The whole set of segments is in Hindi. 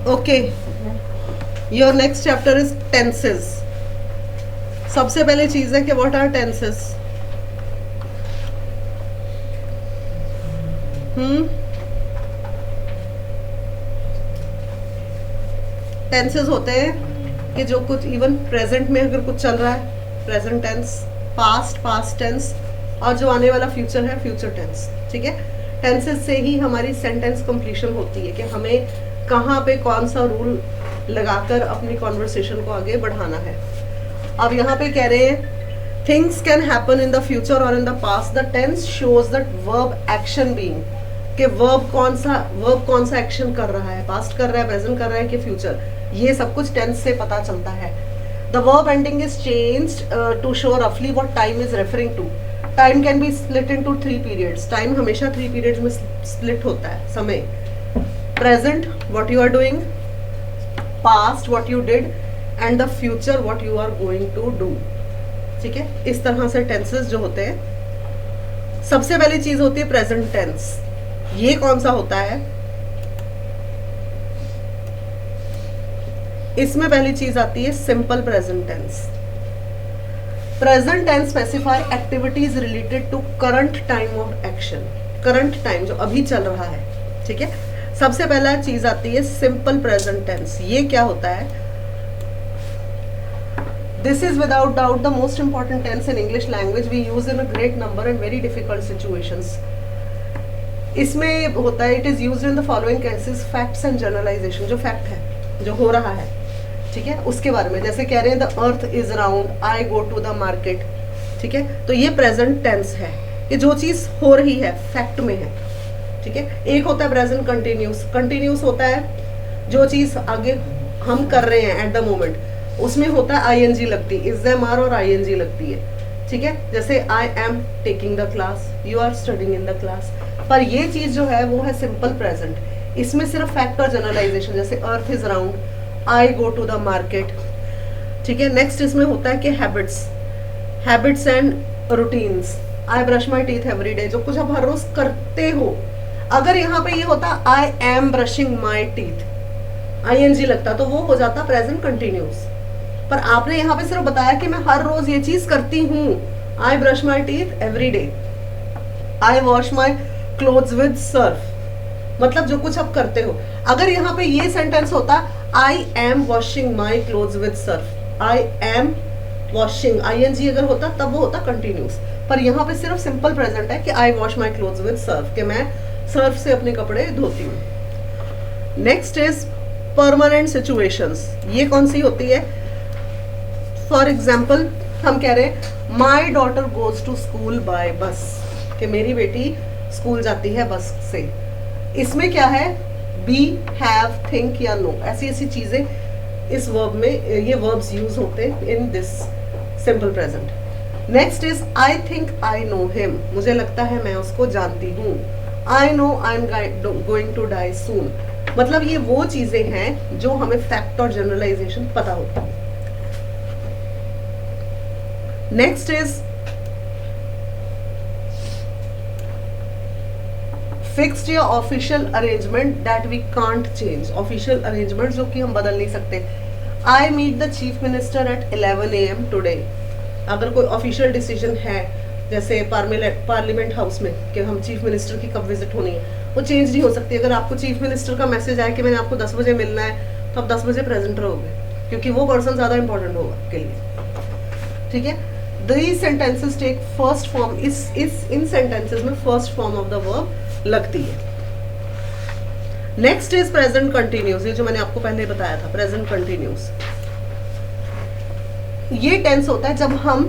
Okay, your next chapter is tenses. सबसे पहले चीज है कि व्हाट आर टेंसेस. टेंसेस होते हैं कि जो कुछ इवन प्रेजेंट में अगर कुछ चल रहा है, प्रेजेंट टेंस, पास्ट टेंस, और जो आने वाला फ्यूचर है, फ्यूचर टेंस. ठीक है, टेंसेस से ही हमारी सेंटेंस कंप्लीशन होती है कि हमें कहाँ पे कौन सा रूल लगाकर अपनी कॉन्वर्सेशन को आगे बढ़ाना है. अब यहाँ पे कह रहे हैं things can happen in the future और in the past. The tense shows that verb action being, कि वर्ब कौन सा एक्शन कर रहा है, पास्ट कर रहा है, प्रेजेंट कर रहा है कि फ्यूचर. ये सब कुछ टेंस से पता चलता है. The verb ending is changed to show रफली what time is referring to. Time can be split into 3 periods. Time हमेशा 3 पीरियड्स में स्प्लिट होता है, समय. Present what you are doing, past what you did, and the future what you are going to do. ठीक है, इस तरह से टेंसेस जो होते हैं. सबसे पहली चीज होती है प्रेजेंट टेंस. ये कौन सा होता है? इसमें पहली चीज आती है simple present tense. Present tense specify activities related to current time of action. Current time जो अभी चल रहा है. ठीक है, सबसे पहला चीज आती है सिंपल प्रेजेंट टेंस. ये क्या होता है? This is without doubt the most important tense in English language. We use in a great number and very difficult situations. इसमें होता है it is used in the following cases, facts and generalization. जो फैक्ट है, जो हो रहा है, ठीक है, उसके बारे में. जैसे कह रहे हैं the earth is round, I go to the market. ठीक है, तो ये प्रेजेंट टेंस है कि जो चीज हो रही है, फैक्ट में है. ठीक है, एक होता है प्रेजेंट कंटिन्यूस. कंटिन्यूस होता है जो चीज आगे हम कर रहे हैं एट द मोमेंट, उसमें होता है आईएनजी लगती है, इज एम आर और आईएनजी लगती है. ठीक है, जैसे I am taking the class, you are studying in the class. पर ये चीज जो है वो है सिंपल प्रेजेंट. इसमें सिर्फ फैक्ट और जनरलाइजेशन, जैसे earth is round, I go to the market. ठीक है, नेक्स्ट इसमें होता है कि habits and routines. I brush my teeth every day. जो कुछ आप हर रोज करते हो, अगर यहाँ पे ये होता I am brushing my teeth, ING लगता, तो वो हो जाता प्रेजेंट कंटिन्यूस. पर आपने यहाँ पे सिर्फ बताया कि मैं हर रोज ये चीज करती हूँ. I brush my teeth every day, I wash my clothes with Surf. मतलब जो कुछ आप करते हो. अगर यहाँ पे ये सेंटेंस होता I am washing my clothes with Surf, I am washing, ING अगर होता तब वो होता कंटिन्यूस. पर यहाँ पे सिर्फ सिंपल प्रेजेंट है कि I wash my clothes with Surf, कि मैं सर्फ से अपने कपड़े धोती हूँ. Next is permanent situations. ये कौन सी होती है? फॉर एग्जाम्पल हम कह रहे हैं my daughter goes to school by bus, कि मेरी बेटी स्कूल जाती है बस से. इसमें क्या है? बी, हैव, थिंक या नो, ऐसी ऐसी चीजें इस वर्ब में, ये वर्ब्स यूज होते हैं in this simple present. Next is I think I know him. मुझे लगता है मैं उसको जानती हूँ. I know I am going to die soon. मतलब ये वो चीजें हैं जो हमें फैक्ट और जनरलाइजेशन पता होती है. नेक्स्ट इज फिक्स्ड या official arrangement that we can't change. Official arrangement जो कि हम बदल नहीं सकते. I meet the chief minister at 11 AM today. अगर कोई ऑफिशियल डिसीजन है, जैसे पार्लियामेंट हाउस में कि हम चीफ मिनिस्टर की कब विजिट होनी है, वो चेंज नहीं हो सकती. अगर आपको चीफ मिनिस्टर का मैसेज आए कि मैंने आपको 10 बजे मिलना है, तो आप 10 बजे प्रेजेंट रहोगे, क्योंकि वो पर्सन ज्यादा इंपॉर्टेंट होगा आपके लिए. ठीक है, these sentences take first form. In sentences में first form of the verb लगती है. Next is present continuous. ये जो मैंने आपको पहले बताया था, प्रेजेंट कंटिन्यूस. ये टेंस होता है जब हम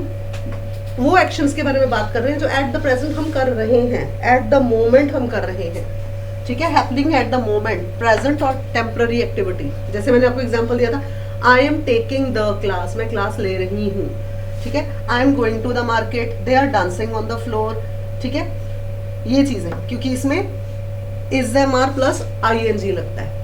वो एक्शंस के बारे में बात कर रहे हैं जो एट द प्रेजेंट हम कर रहे हैं, एट द मोमेंट हम कर रहे हैं. ठीक है, happening at the moment, present और टेम्पररी एक्टिविटी. जैसे मैंने आपको एग्जांपल दिया था, I am taking the class, मैं क्लास ले रही हूँ. ठीक है, I am going to the market, they are dancing on the floor. ठीक है, ये चीज है क्योंकि इसमें is am are plus ING लगता है.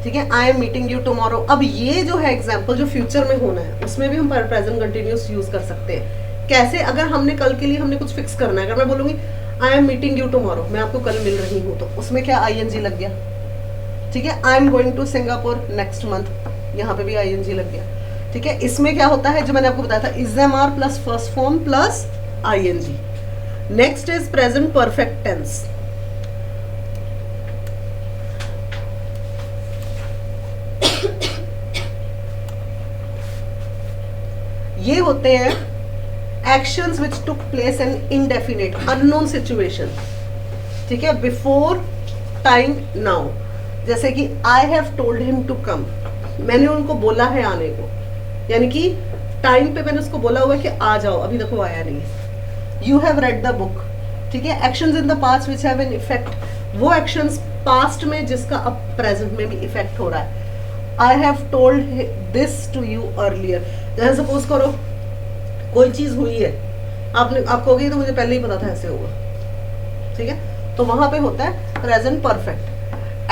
ठीक है, I am meeting you tomorrow. अब ये जो है एग्जाम्पल जो फ्यूचर में होना है, उसमें भी हम प्रेजेंट कंटिन्यूस यूज कर सकते हैं. कैसे? अगर हमने कल के लिए हमने कुछ फिक्स करना है, अगर मैं बोलूंगी आई एम मीटिंग यू टुमारो, मैं आपको कल मिल रही हूँ, तो उसमें क्या आईएनजी लग गया. ठीक है, I am going to Singapore next month, यहाँ पे भी आईएनजी लग गया। ठीक है, इसमें क्या होता है जो मैंने आपको बताया था, is am are plus first form plus ING. Next is present perfect tense. ये होते हैं actions which took place in indefinite unknown situation. ठीक है, बिफोर टाइम नाउ, जैसे कि I have told him to come, मैंने उनको बोला है आने को, यानी कि टाइम पे मैंने उसको बोला हुआ है कि आ जाओ, अभी तक वो आया नहीं है। You have read the book. ठीक है, actions in the past which have an effect, वो एक्शंस पास्ट में जिसका अब प्रेजेंट में भी इफेक्ट हो रहा है। I have told this to you earlier, जैसे सपोज करो कोई चीज हुई है, आपने आप कहोगे तो मुझे पहले ही पता था ऐसे होगा। ठीक है, तो वहां पे होता है present perfect.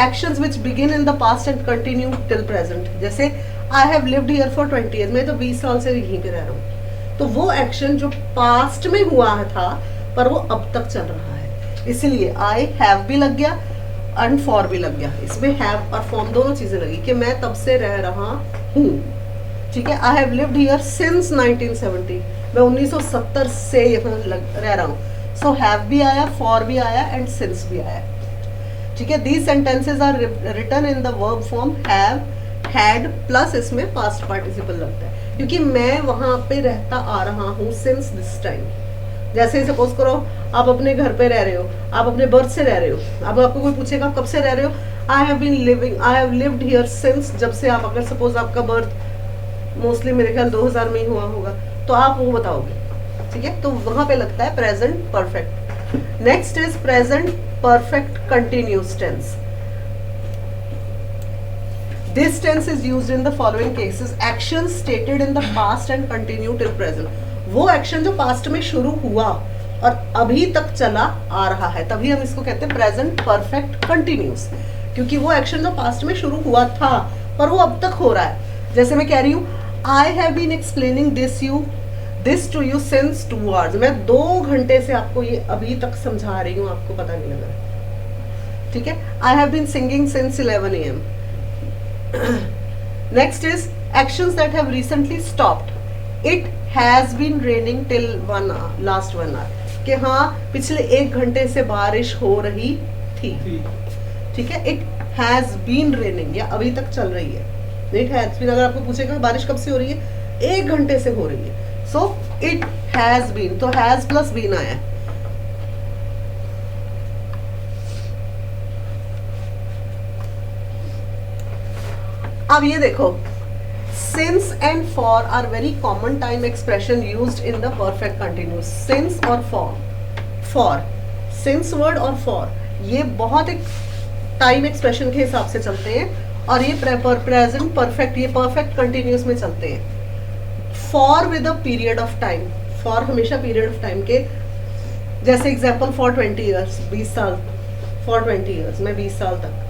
Actions which begin in the past and continue till present, जैसे I have lived here for 20 years, मैं तो 20 साल से यहीं पे रह रहा हूँ, तो वो एक्शन जो पास्ट में हुआ था पर वो अब तक चल रहा है, इसलिए आई हैव भी लग गया एंड फॉर भी लग गया। इसमें हैव और फॉर्म दोनों चीजें लगी कि मैं तब से रह रहा हूँ। ठीक है, I have lived here since 1970, मैं 1970 से यहाँ रह रहा हूँ। सो हैव भी आया, फॉर भी आया एंड सिंस भी आया। ठीक है, these sentences are written in the verb form have, had plus इसमें पास्ट पार्टिसिपल लगता है, क्योंकि मैं वहां पे रहता आ रहा हूँ सिंस दिस टाइम। जैसे सपोज करो आप अपने घर पे रह रहे हो, आप अपने बर्थ से रह रहे हो, अब आपको कोई पूछेगा कब से रह रहे हो, I have been living, I have lived here since, जब से आप, अगर सपोज आपका बर्थ मोस्टली मेरे ख्याल 2000 में ही हुआ होगा, तो आप वो बताओगे। ठीक है, तो वहां पे लगता है present perfect. Next is present perfect continuous tense. This tense is used in the following cases: actions stated in the past and continue till present. वो एक्शन जो पास्ट में शुरू हुआ और अभी तक चला आ रहा है, तभी हम इसको कहते हैं प्रेजेंट परफेक्ट कंटिन्यूस, क्योंकि वो एक्शन जो पास्ट में शुरू हुआ था पर वो अब तक हो रहा है। जैसे मैं कह रही हूँ I have been explaining this to you since 2 hours, मैं 2 घंटे से आपको ये अभी तक समझा रही हूँ, आपको पता नहीं लगा। ठीक है, I have been singing since 11 AM। Next is actions that have recently stopped. It has been raining till 1 hour, last 1 hour. कि हाँ पिछले 1 घंटे से बारिश हो रही थी। ठीक है, it has been raining, या अभी तक चल रही है। It has been, अगर आपको पूछेगा बारिश कब से हो रही है, 1 घंटे से हो रही है। So it has been, तो has plus been आया है। अब ये देखो, since and for are very common time expression used in the perfect continuous. Since और फॉर, सिंस वर्ड और फॉर, ये बहुत एक टाइम एक्सप्रेशन के हिसाब से चलते हैं, और ये प्रेजेंट परफेक्ट, ये परफेक्ट कंटिन्यूस में चलते हैं। For with a period of time, for हमेशा पीरियड ऑफ टाइम के, जैसे एग्जाम्पल फॉर 20 years, 20 साल, फॉर 20 years, मैं 20 साल तक।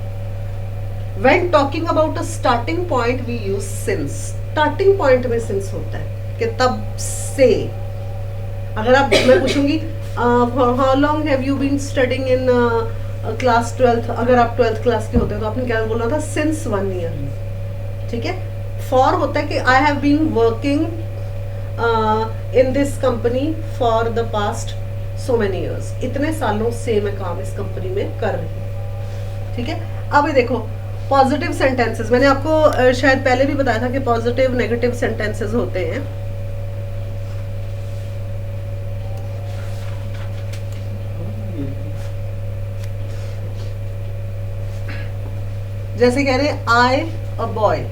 When talking about a starting point, we use since. Starting point में since होता है कि तब से। अगर आप, मैं पूछूंगी how long have you been studying in class 12th, अगर आप 12th क्लास के होते हो तो आपने क्या बोलना था, since 1 year। ठीक है, for होता है कि I have been working in this company for the past so many years, इतने सालों से मैं काम इस कंपनी में कर रही हूँ। ठीक है, अब ये देखो पॉजिटिव सेंटेंसेस, मैंने आपको शायद पहले भी बताया था कि पॉजिटिव नेगेटिव सेंटेंसेस होते हैं। जैसे कह रहे हैं आई अ बॉय,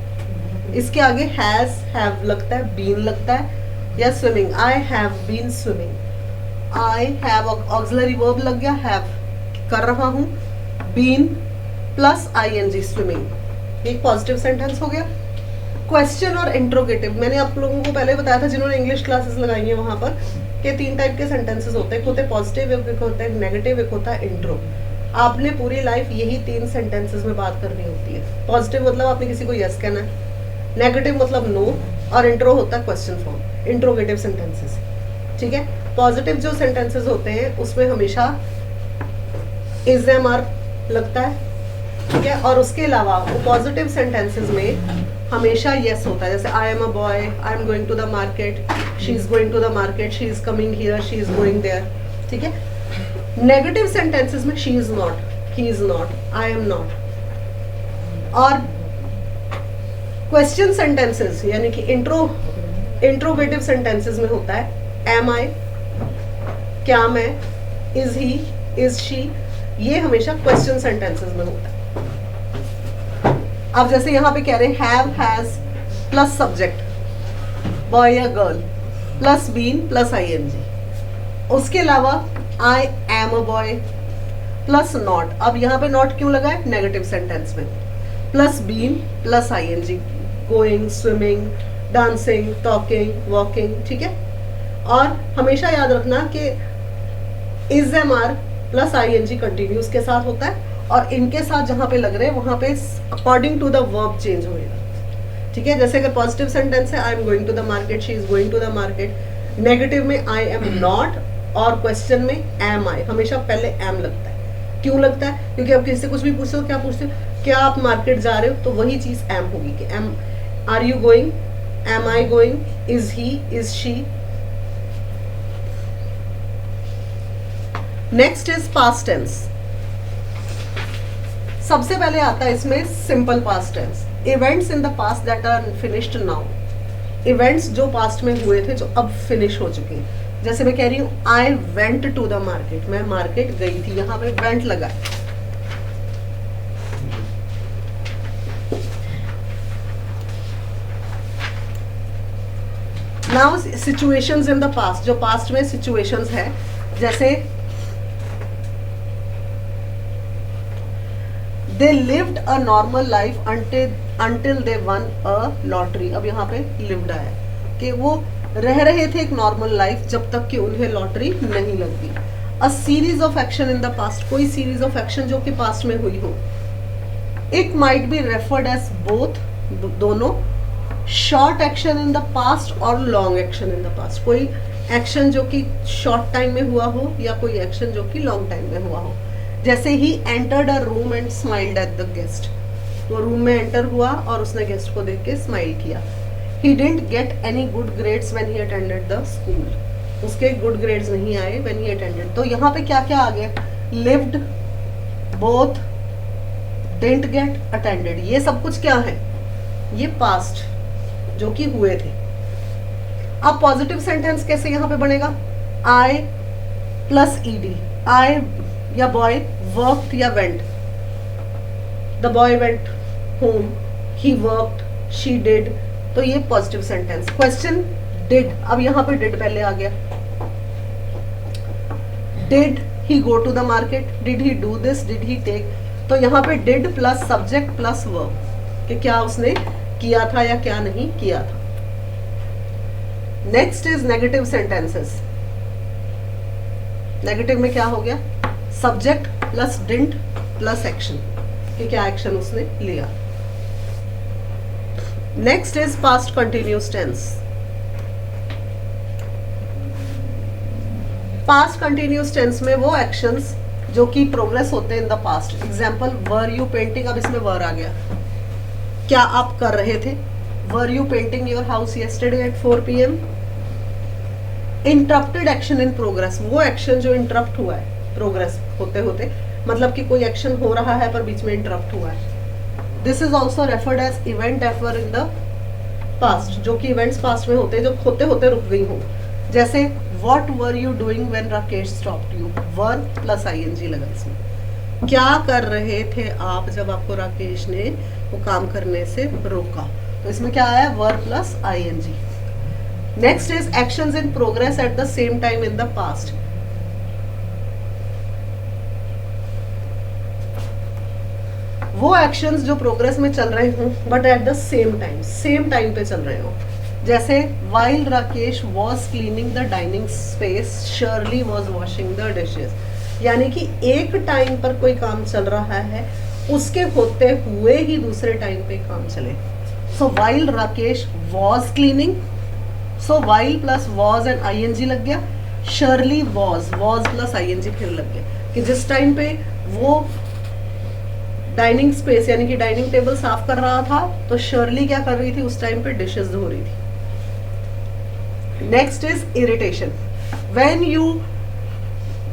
इसके आगे हैज, हैव लगता है, बीन लगता है, या swimming, I have been swimming. I have auxiliary verb लग गया, हैव कर रहा हूं, बीन प्लस आईएनजी स्विमिंग, एक पॉजिटिव सेंटेंस हो गया। क्वेश्चन और इंट्रोगेटिव, मैंने आप लोगों को पहले बताया था जिन्होंने इंग्लिश क्लासेस लगाई हैं वहां पर, कि 3 टाइप के सेंटेंसेस होते हैं, एक होते हैं पॉजिटिव, एक होता है नेगेटिव, एक होता है इंट्रो। आपने पूरी लाइफ यही 3 सेंटेंसेस में बात करनी होती है। पॉजिटिव मतलब आपने किसी को यस कहना है, नेगेटिव मतलब नो, और इंट्रो होता है क्वेश्चन फॉर्म, इंट्रोगेटिव सेंटेंसेस। ठीक है, पॉजिटिव जो सेंटेंसेस होते हैं उसमें हमेशा इज एम आर लगता है, ठीक है। और उसके अलावा पॉजिटिव सेंटेंसेस में हमेशा यस होता है, जैसे I am a boy, I am going to the market, she is going to the market, she is coming here, she is going there, ठीक है। नेगेटिव सेंटेंसेस में she is not, he is not, I am not. और क्वेश्चन सेंटेंसेस यानी कि इंट्रोगेटिव सेंटेंसेस में होता है एम आई, क्या मैं, इज ही, इज शी, ये हमेशा क्वेश्चन सेंटेंसेस में होता है। अब जैसे यहां पे कह रहे हैं have, has plus subject, boy या girl, plus been plus ING. उसके अलावा I am a boy plus not, अब यहां पे नॉट क्यों लगा है, नेगेटिव सेंटेंस में, plus been plus ING, going, swimming, dancing, talking, walking, ठीक है। और हमेशा याद रखना कि is am are plus ING continuous के साथ होता है, और इनके साथ जहां पे लग रहे हैं वहां पे according to the verb change होएगा, ठीक है। जैसे अगर पॉजिटिव सेंटेंस है I am going to the market, she is going to the market, negative में आई एम नॉट, और क्वेश्चन में एम आई, हमेशा पहले एम लगता है। क्यों लगता है, क्योंकि आप किसी से कुछ भी पूछते हो, क्या पूछते हो, क्या आप मार्केट जा रहे हो, तो वही चीज एम होगी कि am, are you going, am I going, is he, is she. Next is past tense. सबसे पहले आता है इसमें simple past tense, events in the past that are finished now, events जो पास्ट में हुए थे जो अब फिनिश हो चुके हैं। जैसे मैं कह रही हूँ I went to the market, मैं मार्केट गई थी, यहां पे वेंट लगा है। Now situations in the past, जो पास्ट में सिचुएशंस है, जैसे they lived a normal life until they won a lottery. अब यहाँ पे लिव्ड आया कि वो रह रहे थे एक नॉर्मल लाइफ जब तक कि उन्हें लॉटरी नहीं लगती। A series of action in the past, कोई सीरीज ऑफ एक्शन जो कि पास्ट में हुई हो। It might be referred as both, दोनों, short action in the past और long action in the past, कोई एक्शन जो कि शॉर्ट टाइम में हुआ हो या कोई एक्शन जो कि लॉन्ग टाइम में हुआ हो। जैसे he entered a room and smiled at the guest, वो रूम में एंटर हुआ और उसने गेस्ट को देख के स्माइल किया। He didn't get any good grades when he attended the school, उसके गुड ग्रेड्स नहीं आए व्हेन ही अटेंडेड। तो यहाँ पे क्या क्या आ गया, lived, both, didn't get, attended, ये सब कुछ क्या है, ये पास्ट जो कि हुए थे। अब पॉजिटिव सेंटेंस कैसे यहाँ पे बनेगा, आई प्लस ईडी, आई या बॉय वर्कड या went, the boy went home, he worked, she did, तो ये पॉजिटिव सेंटेंस। क्वेश्चन डिड, अब यहाँ पे डिड पहले आ गया, did he go to the market, did he do this, did he take, तो यहाँ पे did plus subject plus verb कि क्या उसने किया था या क्या नहीं किया था। Next is negative sentences. Negative में क्या हो गया, subject plus didn't plus action कि क्या एक्शन उसने लिया। Next is past continuous tense. Past continuous tense में वो एक्शंस जो कि प्रोग्रेस होते हैं in the past. Example, were you painting, अब इसमें वर आ गया, क्या आप कर रहे थे, were you painting your house yesterday at 4 PM। Interrupted action in progress, वो एक्शन जो इंटरप्ट हुआ है प्रोग्रेस होते होते, मतलब कि कोई एक्शन हो रहा है पर बीच में इंटरप्ट हुआ है। This is also referred as event after in the past, जो कि इवेंट्स पास्ट में होते हैं जो होते होते रुक गई हो। जैसे what were you doing when Rakesh stopped you, were plus ING लगा इसमें, क्या कर रहे थे आप जब आपको राकेश ने वो काम करने से रोका, तो इसमें क्या आया, were plus ING. Next is actions in progress at the same time in the past. वो एक्शंस जो प्रोग्रेस में चल रहे हों but at the same time पे चल रहे हो। जैसे while Rakesh was cleaning the dining space, Shirley was washing the dishes, यानी कि एक टाइम पर कोई काम चल रहा है, उसके होते हुए ही दूसरे टाइम पे काम चले। So while Rakesh was cleaning, so while plus was and ING लग गया, शर्ली वॉज प्लस आईएनजी फिर लग गया कि जिस टाइम पे वो डाइनिंग स्पेस यानी कि डाइनिंग टेबल साफ कर रहा था, तो शर्ली क्या कर रही थी उस टाइम पे? डिशेस धो रही थी. Next is irritation. When you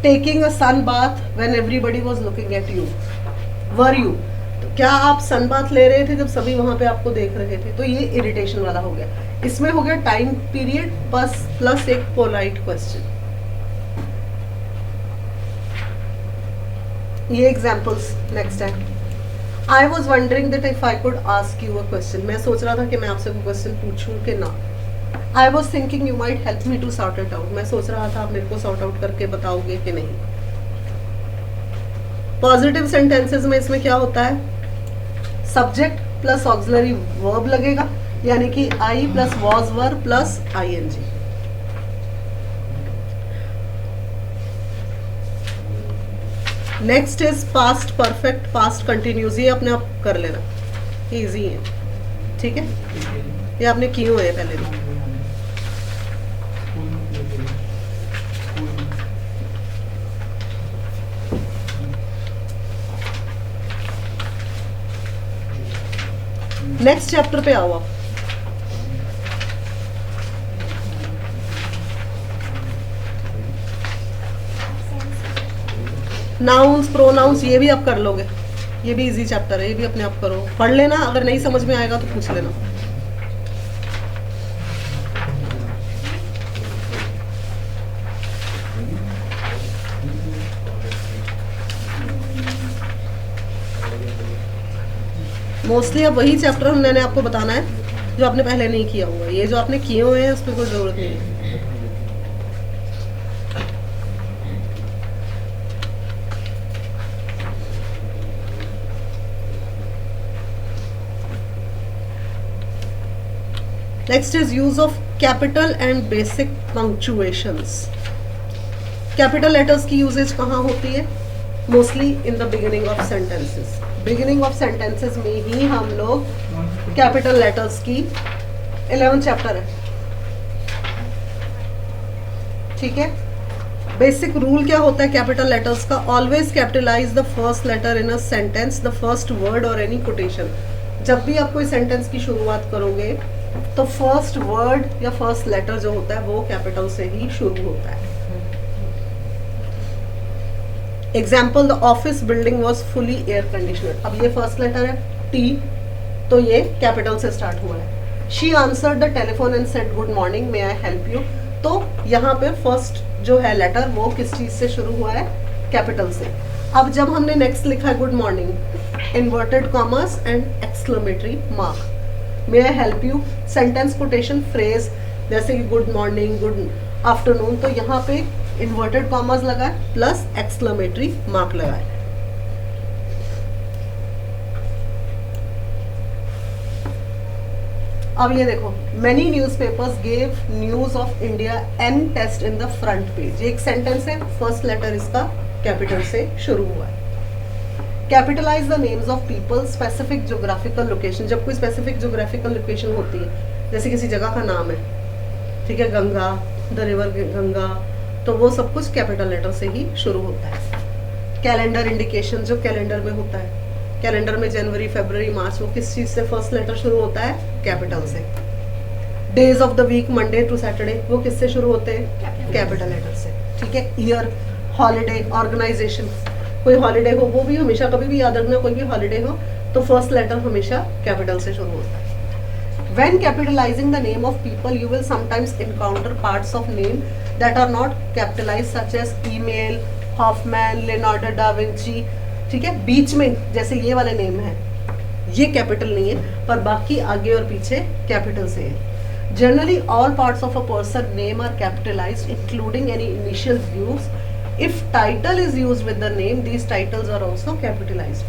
taking a sun bath when everybody was looking at you, were you? तो क्या आप सन बाथ ले रहे थे जब सभी वहां पे आपको देख रहे थे? तो ये इरिटेशन वाला हो गया. इसमें हो गया टाइम पीरियड बस प्लस एक पोलाइट क्वेश्चन. ये एग्जाम्पल्स नेक्स्ट है. I was wondering that if I could ask you a question. मैं सोच रहा था कि मैं आपसे कोई क्वेश्चन पूछूं कि ना. I was thinking you might help me to sort it out. मैं सोच रहा था आप मेरे को सॉर्ट आउट करके बताओगे कि नहीं. पॉजिटिव सेंटेंसेस में इसमें क्या होता है? सब्जेक्ट प्लस ऑक्सिलरी वर्ब लगेगा, यानी कि I plus was verb plus ING. Next is past perfect, past continuous. ये अपने आप कर लेना, इजी है. ठीक है, ये आपने किए हुए हैं पहले भी. नेक्स्ट चैप्टर पे आओ आप. नाउन्स प्रोनाउंस ये भी आप कर लोगे, ये भी इजी चैप्टर है, ये भी अपने आप करो. पढ़ लेना, अगर नहीं समझ में आएगा तो पूछ लेना. मोस्टली अब वही चैप्टर मैंने आपको बताना है जो आपने पहले नहीं किया हुआ. ये जो आपने किए हुए हैं उस पर कोई जरूरत नहीं है. Next is use of capital and basic punctuations. Capital letters की यूजेज कहाँ होती है? Mostly in the beginning of sentences. Beginning of sentences में ही हम लोग कैपिटल लेटर्स की 11th चैप्टर है. ठीक है. बेसिक रूल क्या होता है कैपिटल लेटर्स का? Always capitalize the first letter in a sentence, the first word और एनी कोटेशन. जब भी आप कोई सेंटेंस की शुरुआत करोगे तो फर्स्ट वर्ड या फर्स्ट लेटर जो होता है वो कैपिटल से ही शुरू होता है. Example, the office building was fully air conditioner. अब ये फर्स्ट लेटर है टी, तो ये कैपिटल से स्टार्ट हुआ है. She answered the telephone and said good morning, may I help you. तो यहाँ पे फर्स्ट जो है लेटर वो किस चीज से शुरू हुआ है? कैपिटल से. अब जब हमने नेक्स्ट लिखा है good morning, inverted commas and exclamatory mark, may I help you, sentence quotation phrase जैसे कि गुड मॉर्निंग, गुड आफ्टरनून, तो यहाँ पे इन्वर्टेड कॉमर्स लगा है प्लस एक्सक्लेमेटरी मार्क लगा है. अब ये देखो, many newspapers gave news of India an test in the front page. ये एक सेंटेंस है, फर्स्ट लेटर इसका कैपिटल से शुरू हुआ है. Capitalize the names of people, specific geographical location. जब कोई स्पेसिफिक ज्योग्राफिकल लोकेशन होती है, जैसे किसी जगह का नाम है, ठीक है, गंगा, द रिवर गंगा, तो वो सब कुछ कैपिटल लेटर से ही शुरू होता है. कैलेंडर इंडिकेशन जो कैलेंडर में होता है, कैलेंडर में जनवरी फरवरी मार्च, वो किस चीज से फर्स्ट लेटर शुरू होता है? कैपिटल से. Days of the week Monday to Saturday, वो किससे शुरू होते हैं? कैपिटल लेटर से. ठीक है. ईयर, हॉलीडे, ऑर्गेनाइजेशन, कोई हॉलीडे हो वो भी हमेशा कभी भी याद रखना, कोई भी हॉलीडे हो तो फर्स्ट लेटर हमेशा कैपिटल से शुरू होता है. When capitalizing the name of people, you will sometimes encounter parts of name that are not capitalized, such as email, Hoffman, Leonardo da Vinci. ठीक है. बीच में जैसे ये वाले नेम है, ये कैपिटल नहीं है, पर बाकी आगे और पीछे कैपिटल से है. Generally, all parts of a person name are capitalized, including any initial use. If title is used with the name, these titles are also capitalized.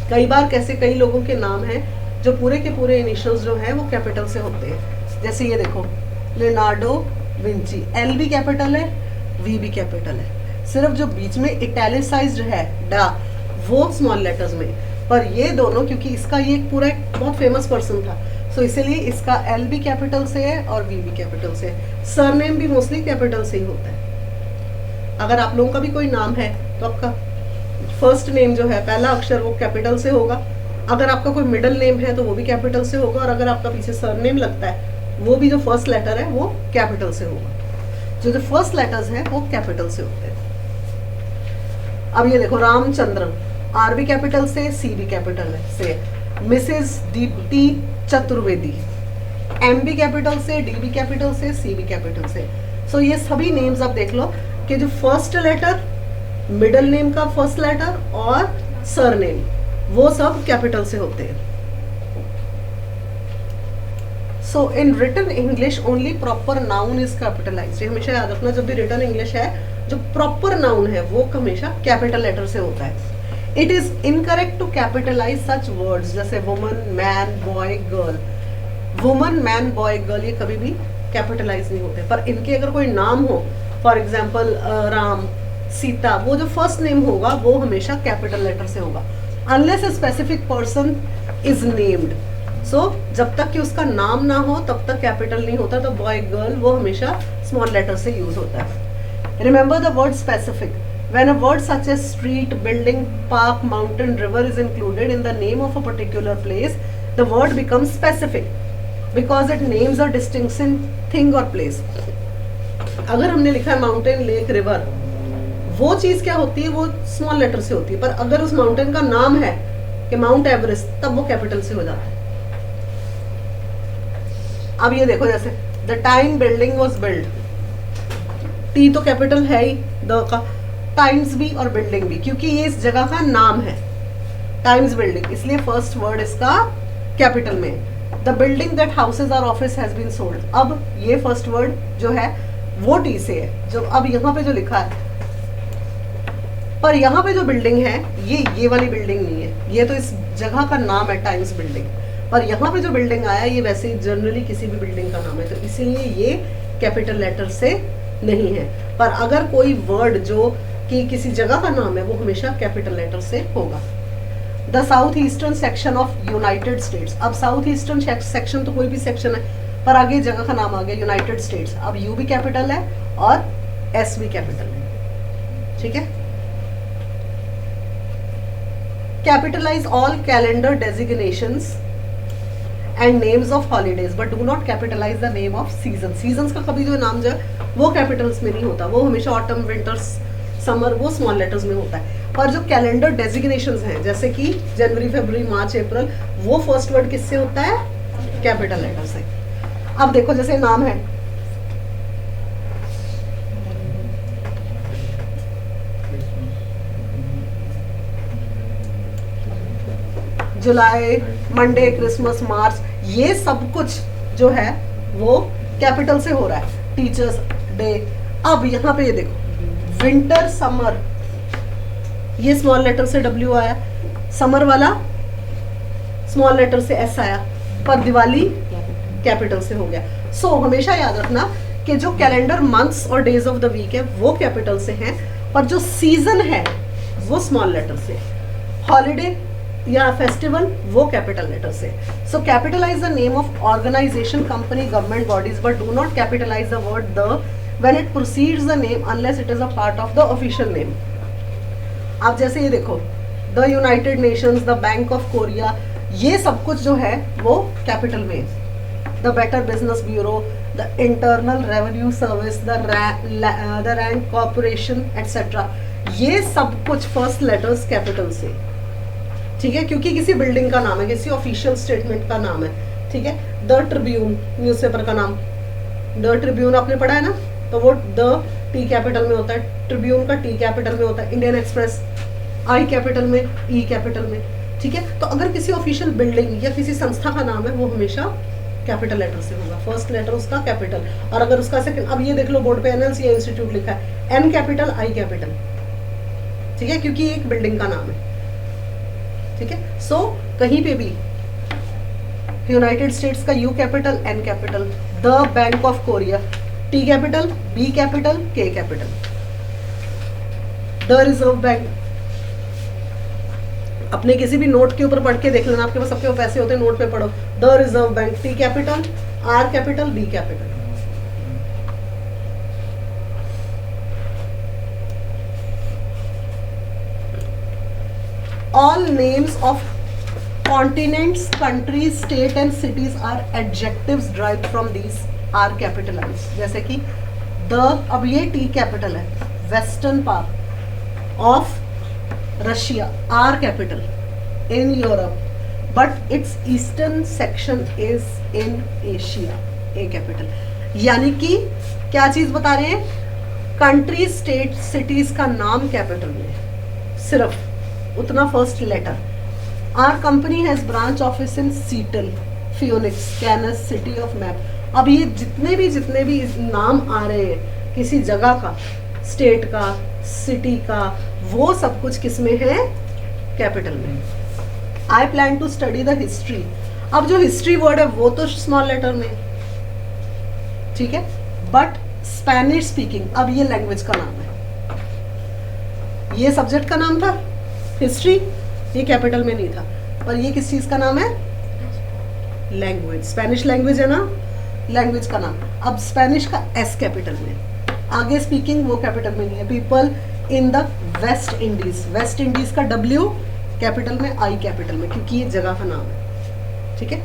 कई बार कैसे कई लोगों के नाम हैं जो पूरे के पूरे इनिशियल्स जो हैं वो कैपिटल से होते हैं. जैसे ये देखो, लियोनार्डो विंची, एल भी कैपिटल है, वी भी कैपिटल है. सिर्फ जो बीच में इटैलिसाइज्ड है डा, वो स्मॉल लेटर्स में. पर ये दोनों, क्योंकि इसका ये पूरा एक बहुत फेमस पर्सन था, सो इसीलिए इसका एल भी कैपिटल से है और वी भी कैपिटल से है. सरनेम भी मोस्टली कैपिटल से ही होता है. अगर आप लोगों का भी कोई नाम है तो आपका फर्स्ट नेम जो है पहला अक्षर वो कैपिटल से होगा, अगर आपका कोई मिडिल नेम है तो वो भी कैपिटल से होगा, और अगर आपका पीछे सरनेम लगता है वो भी जो फर्स्ट लेटर है वो कैपिटल से होगा। जो फर्स्ट लेटर्स है वो कैपिटल से होते हैं। अब ये देखो रामचंद्रन, आर भी कैपिटल से, सी भी कैपिटल से, मिसेस दीप्ति चतुर्वेदी, एम भी कैपिटल से, डी भी कैपिटल से, सी भी कैपिटल से। सो ये सभी नेम्स आप देख लो कि जो फर्स्ट लेटर, मिडिल नेम का फर्स्ट लेटर और सरनेम वो सब कैपिटल से होते हैं। So in written English only proper noun is capitalised. हमेशा याद रखना, जब भी रिटन इंग्लिश है जो प्रॉपर नाउन है वो हमेशा कैपिटल लेटर से होता है। It is incorrect to capitalise such words जैसे woman, man, boy, girl. Woman, man, boy, girl ये कभी भी कैपिटलाइज नहीं होते, पर इनके अगर कोई नाम हो, फॉर एग्जाम्पल राम, सीता, वो जो फर्स्ट नेम होगा वो हमेशा कैपिटल लेटर से होगा, unless a specific person is named. So जब तक कि उसका नाम ना हो तब तक कैपिटल नहीं होता, तो बॉय, गर्ल वो हमेशा स्मॉल लेटर से यूज होता है। Remember the word specific. When a word such as street, building, park, mountain, river is included in the name of a particular place, the word becomes specific because it names a distinct thing or place. अगर हमने लिखा है माउंटेन, लेक, रिवर, वो चीज क्या होती है, वो स्मॉल लेटर से होती है, पर अगर उस माउंटेन का नाम है कि माउंट एवरेस्ट, तब वो कैपिटल से हो जाता है। अब ये देखो, जैसे the time building was build, T तो कैपिटल है ही, द का, टाइम्स भी और बिल्डिंग भी, क्योंकि ये इस जगह का नाम है, टाइम्स बिल्डिंग, इसलिए फर्स्ट वर्ड इसका कैपिटल में। The building that houses our office has been sold, अब ये फर्स्ट वर्ड जो है वो टी से है, जो अब यहाँ पे जो लिखा है, पर यहाँ पे जो बिल्डिंग है ये वाली बिल्डिंग नहीं है, ये तो इस जगह का नाम है टाइम्स बिल्डिंग, पर यहाँ पे जो बिल्डिंग आया ये वैसे जनरली किसी भी बिल्डिंग का नाम है, तो इसीलिए ये कैपिटल लेटर से नहीं है। पर अगर कोई वर्ड जो कि किसी जगह का नाम है वो हमेशा कैपिटल लेटर से होगा। The south eastern section of United States, अब साउथ ईस्टर्न सेक्शन तो कोई भी सेक्शन है, पर आगे जगह का नाम आ गया यूनाइटेड स्टेट्स, अब यू भी कैपिटल है और एस भी कैपिटल है, ठीक है। Capitalize all calendar designations and names of holidays but do not capitalise the name of season. Seasons का कभी जो नाम जो है वो कैपिटल्स में नहीं होता, वो हमेशा ऑटम, विंटर्स, समर वो स्मॉल लेटर्स में होता है। पर जो कैलेंडर डेजिग्नेशंस हैं जैसे कि जनवरी, फरवरी, मार्च, अप्रैल, वो फर्स्ट वर्ड किससे होता है, कैपिटल लेटर से। अब देखो जैसे नाम है जुलाई, मंडे, क्रिसमस, मार्च, ये सब कुछ जो है वो कैपिटल से हो रहा है। टीचर्स डे, अब यहाँ पे ये देखो विंटर, समर, ये स्मॉल लेटर से डब्ल्यू आया, समर वाला स्मॉल लेटर से एस आया, पर दिवाली कैपिटल से हो गया। सो हमेशा याद रखना कि जो कैलेंडर मंथ्स और डेज ऑफ द वीक है वो कैपिटल से हैं, पर जो सीजन है वो स्मॉल लेटर से, हॉलीडे या फेस्टिवल वो कैपिटल लेटर से। So capitalise the name of organisation, company, government bodies but do not capitalise the word the when it proceeds the name unless it is a part of the official name. आप जैसे ये देखो the United Nations, the Bank of Korea, ये सब कुछ जो है वो कैपिटल में, the Better Business Bureau, the Internal revenue service, the rank corporation etcetera, ये सब कुछ फर्स्ट लेटर्स कैपिटल से, ठीक है, क्योंकि किसी बिल्डिंग का नाम है, किसी ऑफिशियल स्टेटमेंट का नाम है, ठीक है। द ट्रिब्यून न्यूज़पेपर का नाम, द ट्रिब्यून आपने पढ़ा है ना, तो वो द टी कैपिटल में होता है, ट्रिब्यून का टी कैपिटल में होता है, इंडियन एक्सप्रेस आई कैपिटल में, ई कैपिटल में, ठीक है। तो अगर किसी ऑफिशियल बिल्डिंग या किसी संस्था का नाम है वो हमेशा कैपिटल लेटर से होगा, फर्स्ट लेटर उसका कैपिटल, और अगर उसका सेकंड, अब ये देख लो बोर्ड पे एनएलसी इंस्टीट्यूट लिखा है, एन कैपिटल आई कैपिटल, ठीक है, क्योंकि ये एक बिल्डिंग का नाम है, ठीक है। सो कहीं पे भी यूनाइटेड स्टेट्स का U capital, N capital, the Bank of Korea T capital, B capital, K capital, the Reserve Bank, अपने किसी भी नोट के ऊपर पढ़ के देख लेना, आपके पास सबके पैसे होते हैं, नोट पे पढ़ो, the Reserve Bank, T capital, R capital, B capital. All names of continents, countries, state and cities are adjectives derived from these are capitalized. जैसे कि the, अब ये T कैपिटल है, western part of Russia R capital in Europe, but its eastern section is in Asia A capital. यानी कि क्या चीज बता रहे हैं, कंट्री, स्टेट, सिटीज का नाम कैपिटल में, सिर्फ उतना first letter. Our company has branch office in Seattle, Phoenix, Kansas City of Map. अब ये जितने भी नाम आ रहे हैं किसी जगह का, स्टेट का, सिटी का, वो सब कुछ किस में है, कैपिटल में. I plan to study the history. अब जो हिस्ट्री वर्ड है वो तो स्मॉल लेटर में, ठीक है. बट स्पेनिश स्पीकिंग, अब ये लैंग्वेज का नाम है, ये सब्जेक्ट का नाम था हिस्ट्री, ये कैपिटल में नहीं था, पर ये किस चीज का नाम है, लैंग्वेज. स्पेनिश लैंग्वेज है ना, लैंग्वेज का नाम. अब स्पेनिश का एस कैपिटल में, आगे स्पीकिंग वो कैपिटल में नहीं है. People in the West Indies, West Indies का डब्ल्यू कैपिटल में, आई कैपिटल में, क्योंकि ये जगह का नाम है, ठीक है.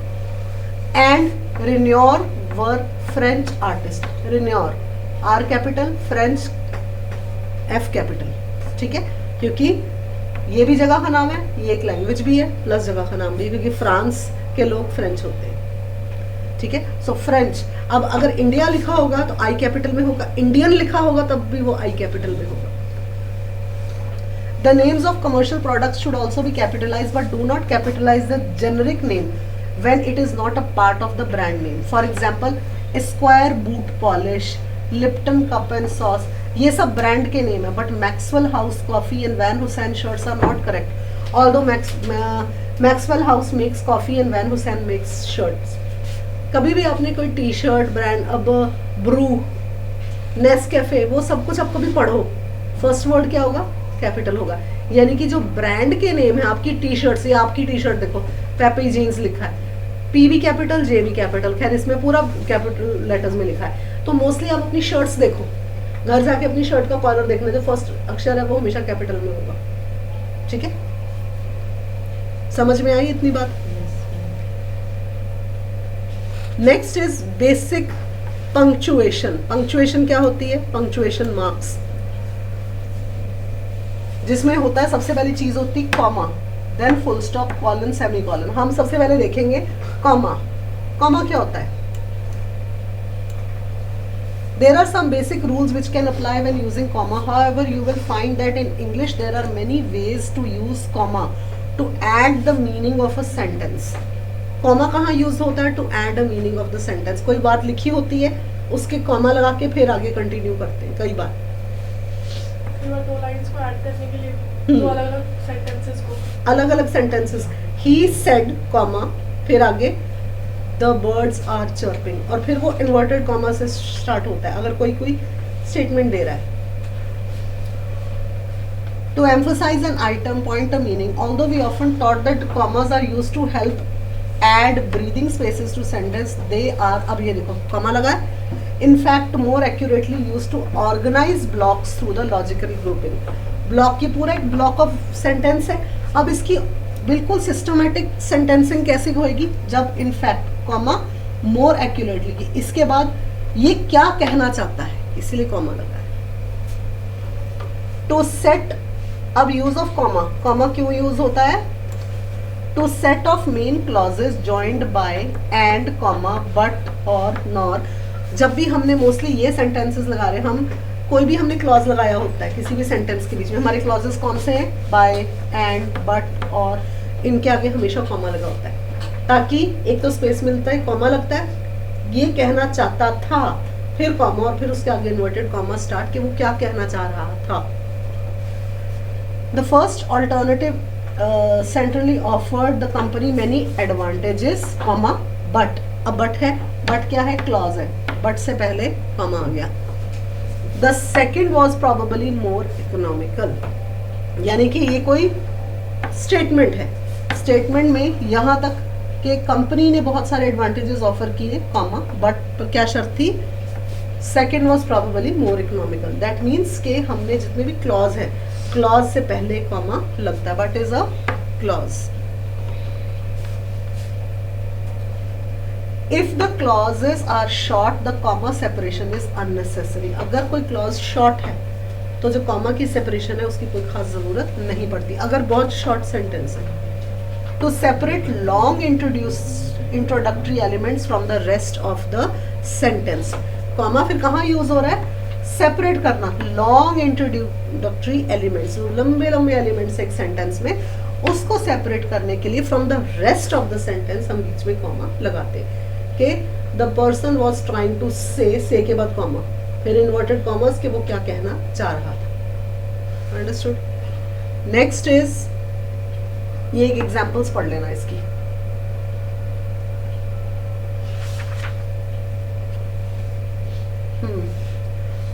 And Renoir were French artist, Renoir R capital, French F capital, ठीक है, क्योंकि ये भी जगह का नाम है, ये एक लैंग्वेज भी है, प्लस जगह का नाम भी है, क्योंकि फ्रांस के लोग फ्रेंच होते हैं, ठीक है. सो फ्रेंच. अब अगर इंडिया लिखा होगा तो आई कैपिटल में होगा, इंडियन लिखा होगा तब भी वो आई कैपिटल में होगा. The names of commercial products should also be capitalize, but do not capitalise the generic name when it is not a part of the brand name. For example Square boot polish, Lipton cup and sauce, ये सब ब्रांड के नेम है. But Maxwell House coffee and Van Heusen shirts are not correct, although Maxwell House makes coffee and Van Heusen makes shirts. कभी भी आपने कोई टी शर्ट ब्रांड, अब ब्रू, नेस्कैफे, वो सब कुछ आप कभी पढ़ो, फर्स्ट वर्ड क्या होगा, कैपिटल होगा. यानी कि जो ब्रांड के नेम है, आपकी टी शर्ट, या आपकी टी शर्ट देखो पेपी जीन्स लिखा है, पी भी कैपिटल, जे भी कैपिटल, खैर इसमें पूरा कैपिटल लेटर्स में लिखा है. तो मोस्टली आप अपनी शर्ट्स देखो, घर जाके अपनी शर्ट का कॉलर देखना, जो फर्स्ट अक्षर है वो हमेशा कैपिटल में होगा, ठीक है. समझ में आई इतनी बात. Next is basic punctuation. Punctuation क्या होती है, पंक्चुएशन मार्क्स, जिसमें होता है सबसे पहली चीज होती है comma, then full stop, colon, semicolon. हम सबसे पहले देखेंगे कॉमा. कॉमा क्या होता है. There are some basic rules which can apply when using comma. However, you will find that in English there are many ways to use comma to add the meaning of a sentence. Comma कहाँ use होता है, to add a meaning of the sentence. कोई बात लिखी होती है, उसके comma लगा के फिर आगे continue करते हैं. कई बार दो लाइंस को ऐड करने के लिए दो अलग-अलग सेंटेंसेस को, अलग-अलग सेंटेंसेस. He said comma, फिर आगे The birds are chirping, और फिर वो इन्वर्टेड कॉमा से स्टार्ट होता है अगर कोई स्टेटमेंट दे रहा है. To emphasize an item, point a meaning. Although we often taught that commas are used to help add breathing spaces to sentence, they are, अब ये देखो कॉमा लगा है, in fact more accurately used to organize blocks through the logical grouping. Block, ये पूरा एक ब्लॉक ऑफ सेंटेंस है. अब इसकी बिल्कुल सिस्टमेटिक सेंटेंसिंग कैसे होएगी, जब इनफैक्ट कॉमा मोर एक्यूरेटली, कि इसके बाद ये क्या कहना चाहता है, इसीलिए कॉमा लगा है. टू सेट, अब यूज ऑफ कॉमा, कॉमा क्यों यूज होता है, to set off main clauses joined by and comma but और नॉर. जब भी हमने मोस्टली ये सेंटेंसेस लगा रहे, हम कोई भी हमने क्लॉज लगाया होता है किसी भी सेंटेंस के बीच में, हमारे क्लॉजेस कौन से हैं, बाय, एंड, बट, और, इनके आगे हमेशा कॉमा लगा होता है, ताकि एक तो स्पेस मिलता है, कॉमा लगता है, ये कहना चाहता था, फिर कॉमा, और फिर उसके आगे इन्वर्टेड कॉमा स्टार्ट, कि वो क्या कहना चाह रहा था. The first alternative centrally offered the company many advantages, comma, but. अब बट है, बट क्या है, क्लॉज है, बट से पहले कॉमा आ गया. The second was probably more economical, यानी कि ये कोई स्टेटमेंट है, स्टेटमेंट में यहाँ तक कि कंपनी ने बहुत सारे एडवांटेजेस ऑफर किए, कॉमा, बट क्या शर्त थी, second was probably more economical. That means के हमने जितने भी क्लॉज है, क्लॉज से पहले कॉमा लगता है, but is a clause. If the clauses are short, the comma separation is unnecessary. अगर कोई clause short है तो जो comma की separation है उसकी कोई खास जरूरत नहीं पड़ती. अगर बहुत short sentence है to separate long introductory elements from the rest of the sentence. comma फिर कहाँ use हो रहा है? सेपरेट करना लॉन्ग इंट्रोडक्टरी एलिमेंट्स, लंबे लंबे एलिमेंट्स एक सेंटेंस में, उसको सेपरेट करने के लिए from the rest of the sentence हम बीच में कॉमा लगाते हैं कि the person was trying to say के बाद कॉमा, फिर इन्वर्टेड कॉमर्स के वो क्या कहना चाह रहा था. अंडरस्टूड. नेक्स्ट इज, ये एक एग्जांपल्स पढ़ लेना इसकी.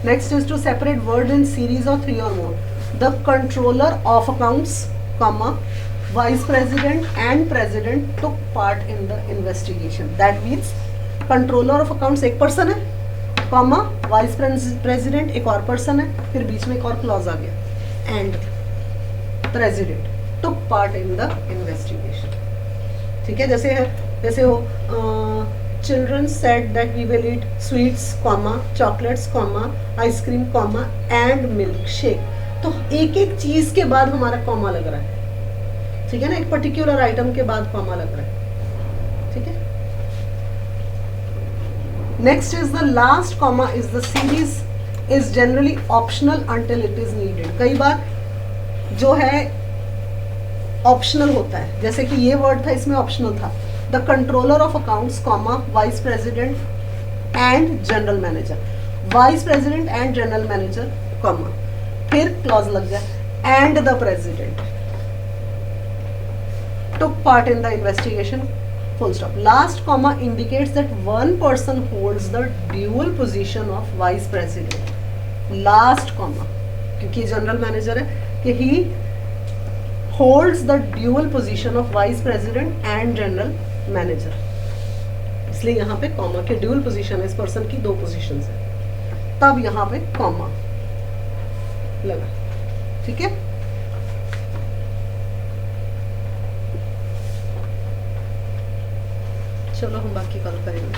Next is to separate word in series of 3 or more. The controller of accounts, comma, vice president and president took part in the investigation. That means controller of accounts एक person है, comma, vice president एक और person है, फिर बीच में एक और clause आ गया, and president took part in the investigation. ठीक है, जैसे हो children said that we will eat sweets, comma, chocolates, comma, ice cream, comma, and milkshake. तो एक एक चीज के बाद हमारा कॉमा लग रहा है. ठीक है ना, एक पर्टिकुलर आइटम के बाद कॉमा लग रहा है. ठीक है. Next is the last comma is the series is generally optional until it is needed. कई बार जो है ऑप्शनल होता है, जैसे कि ये वर्ड था, इसमें ऑप्शनल था. The controller of accounts, comma, vice president and general manager. Vice president and general manager, comma. फिर clause लग गया, and the president took part in the investigation, full stop. Last comma indicates that one person holds the dual position of vice president. Last comma, क्योंकि general manager है, कि he holds the dual position of vice president and general manager, इसलिए यहाँ पे कॉमा के ड्यूल पोजीशन है. इस पर्सन की 2 पोजीशंस है, तब यहाँ पे कॉमा लगा. ठीक है. चलो हम बाकी कल करेंगे.